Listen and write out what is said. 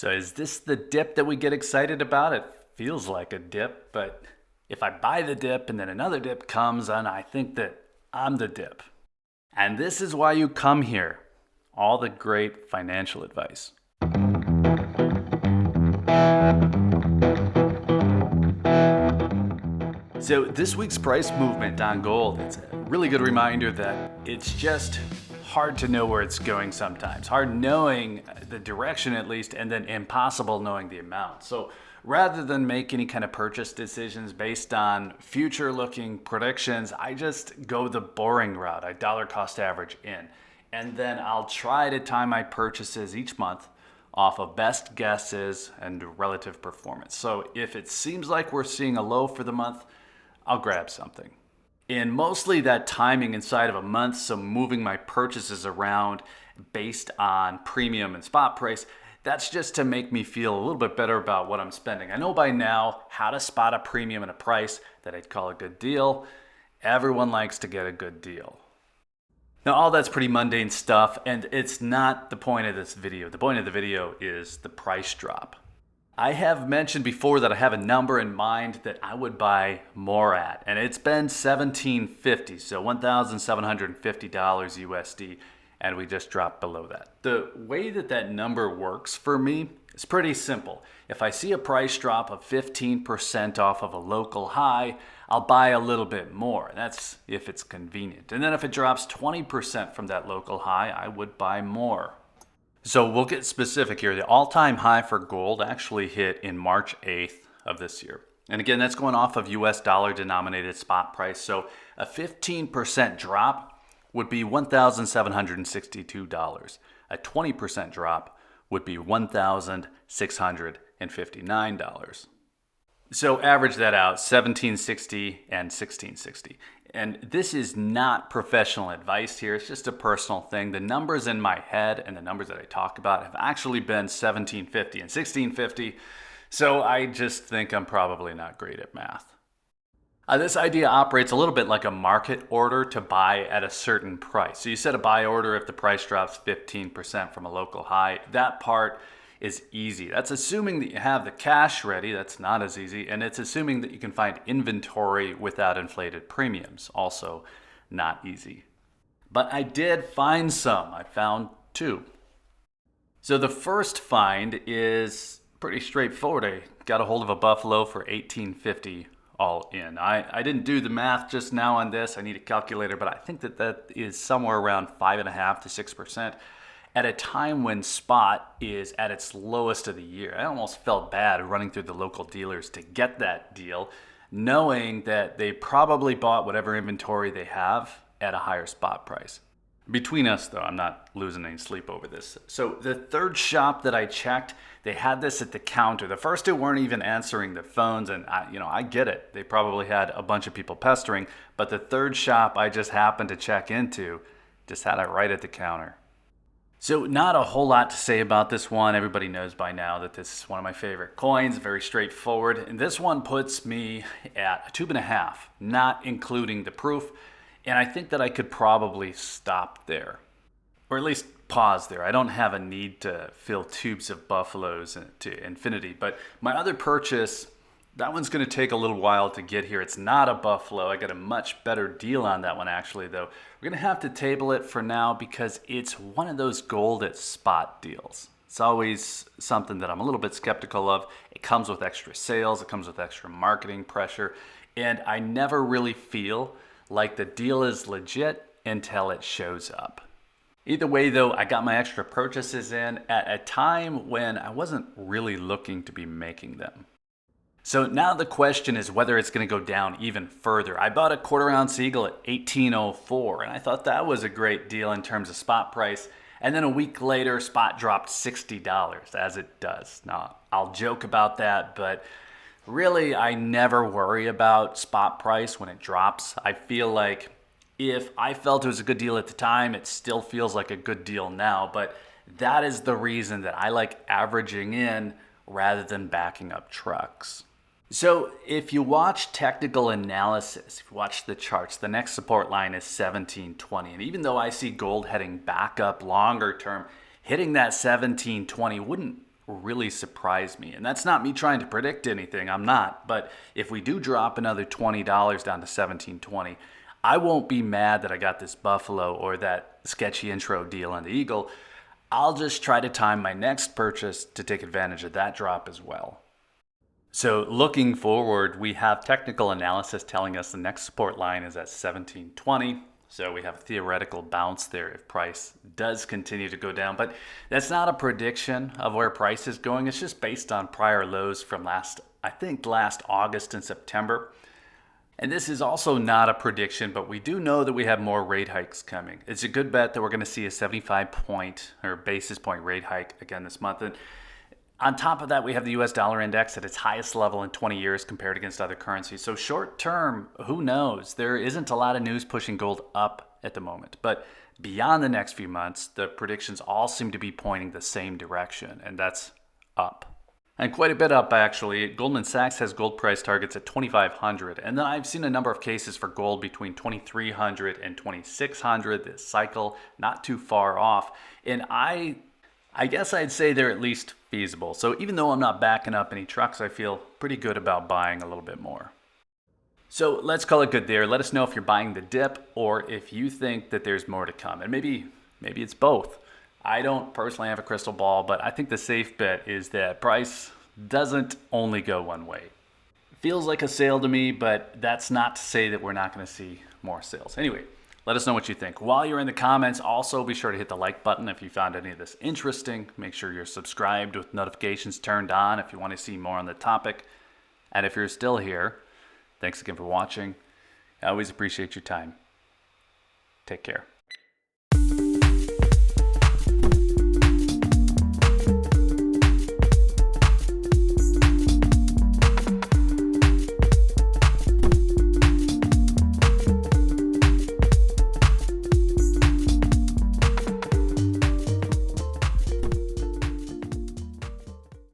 So is this the dip that we get excited about? It feels like a dip, but if I buy the dip and then another dip comes and I think that I'm the dip. And this is why you come here. All the great financial advice. So this week's price movement on gold, it's a really good reminder that it's just hard to know where it's going sometimes. Hard knowing the direction at least, and then impossible knowing the amount. So rather than make any kind of purchase decisions based on future looking predictions, I just go the boring route. I dollar cost average in. And then I'll try to time my purchases each month off of best guesses and relative performance. So if it seems like we're seeing a low for the month, I'll grab something. And mostly that timing inside of a month, so moving my purchases around based on premium and spot price, that's just to make me feel a little bit better about what I'm spending. I know by now how to spot a premium and a price that I'd call a good deal. Everyone likes to get a good deal. Now, all that's pretty mundane stuff, and it's not the point of this video. The point of the video is the price drop. I have mentioned before that I have a number in mind that I would buy more at, and it's been $1,750, so $1,750 USD, and we just dropped below that. The way that that number works for me is pretty simple. If I see a price drop of 15% off of a local high, I'll buy a little bit more. That's if it's convenient. And then if it drops 20% from that local high, I would buy more. So we'll get specific here. The all-time high for gold actually hit in March 8th of this year. And again, that's going off of US dollar denominated spot price. So a 15% drop would be $1,762. A 20% drop would be $1,659. So average that out, 1760 and 1660. And this is not professional advice here. It's just a personal thing. The numbers in my head and the numbers that I talk about have actually been 1750 and 1650. So I just think I'm probably not great at math. This idea operates a little bit like a market order to buy at a certain price. So you set a buy order if the price drops 15% from a local high. That part is easy. That's assuming that you have the cash ready. That's not as easy. And it's assuming that you can find inventory without inflated premiums. Also not easy. But I did find some. I found two. So the first find is pretty straightforward. I got a hold of a Buffalo for $18.50 all in. I didn't do the math just now on this. I need a calculator, but I think that is somewhere around 5.5% to 6%. At a time when spot is at its lowest of the year. I almost felt bad running through the local dealers to get that deal, knowing that they probably bought whatever inventory they have at a higher spot price. Between us, though, I'm not losing any sleep over this. So the third shop that I checked, they had this at the counter. The first two weren't even answering the phones, and I get it. They probably had a bunch of people pestering, but the third shop I just happened to check into just had it right at the counter. So not a whole lot to say about this one. Everybody knows by now that this is one of my favorite coins, very straightforward. And this one puts me at a 2.5, not including the proof. And I think that I could probably stop there, or at least pause there. I don't have a need to fill tubes of Buffaloes to infinity. But my other purchase, that one's going to take a little while to get here. It's not a Buffalo. I got a much better deal on that one, actually, though. We're going to have to table it for now because it's one of those gold at spot deals. It's always something that I'm a little bit skeptical of. It comes with extra sales. It comes with extra marketing pressure. And I never really feel like the deal is legit until it shows up. Either way, though, I got my extra purchases in at a time when I wasn't really looking to be making them. So now the question is whether it's going to go down even further. I bought a quarter ounce eagle at $18.04, and I thought that was a great deal in terms of spot price. And then a week later, spot dropped $60, as it does. Now, I'll joke about that, but really, I never worry about spot price when it drops. I feel like if I felt it was a good deal at the time, it still feels like a good deal now. But that is the reason that I like averaging in rather than backing up trucks. So if you watch technical analysis, if you watch the charts, the next support line is 1720. And even though I see gold heading back up longer term, hitting that 1720 wouldn't really surprise me. And that's not me trying to predict anything, I'm not. But if we do drop another $20 down to 17.20, I won't be mad that I got this Buffalo or that sketchy intro deal on the Eagle. I'll just try to time my next purchase to take advantage of that drop as well. So looking forward, we have technical analysis telling us the next support line is at 17.20. So we have a theoretical bounce there if price does continue to go down. But that's not a prediction of where price is going. It's just based on prior lows from last August and September. And this is also not a prediction, but we do know that we have more rate hikes coming. It's a good bet that we're going to see a 75 point or basis point rate hike again this month. And on top of that, we have the US dollar index at its highest level in 20 years compared against other currencies. So short term, who knows? There isn't a lot of news pushing gold up at the moment. But beyond the next few months, the predictions all seem to be pointing the same direction, and that's up. And quite a bit up, actually. Goldman Sachs has gold price targets at 2,500. And then I've seen a number of cases for gold between 2,300 and 2,600 this cycle, not too far off. And I guess I'd say they're at least feasible. So even though I'm not backing up any trucks, I feel pretty good about buying a little bit more. So let's call it good there. Let us know if you're buying the dip or if you think that there's more to come. And maybe it's both. I don't personally have a crystal ball, but I think the safe bet is that price doesn't only go one way. Feels like a sale to me, but that's not to say that we're not going to see more sales. Anyway, let us know what you think. While you're in the comments, also be sure to hit the like button if you found any of this interesting. Make sure you're subscribed with notifications turned on if you want to see more on the topic. And if you're still here, thanks again for watching. I always appreciate your time. Take care.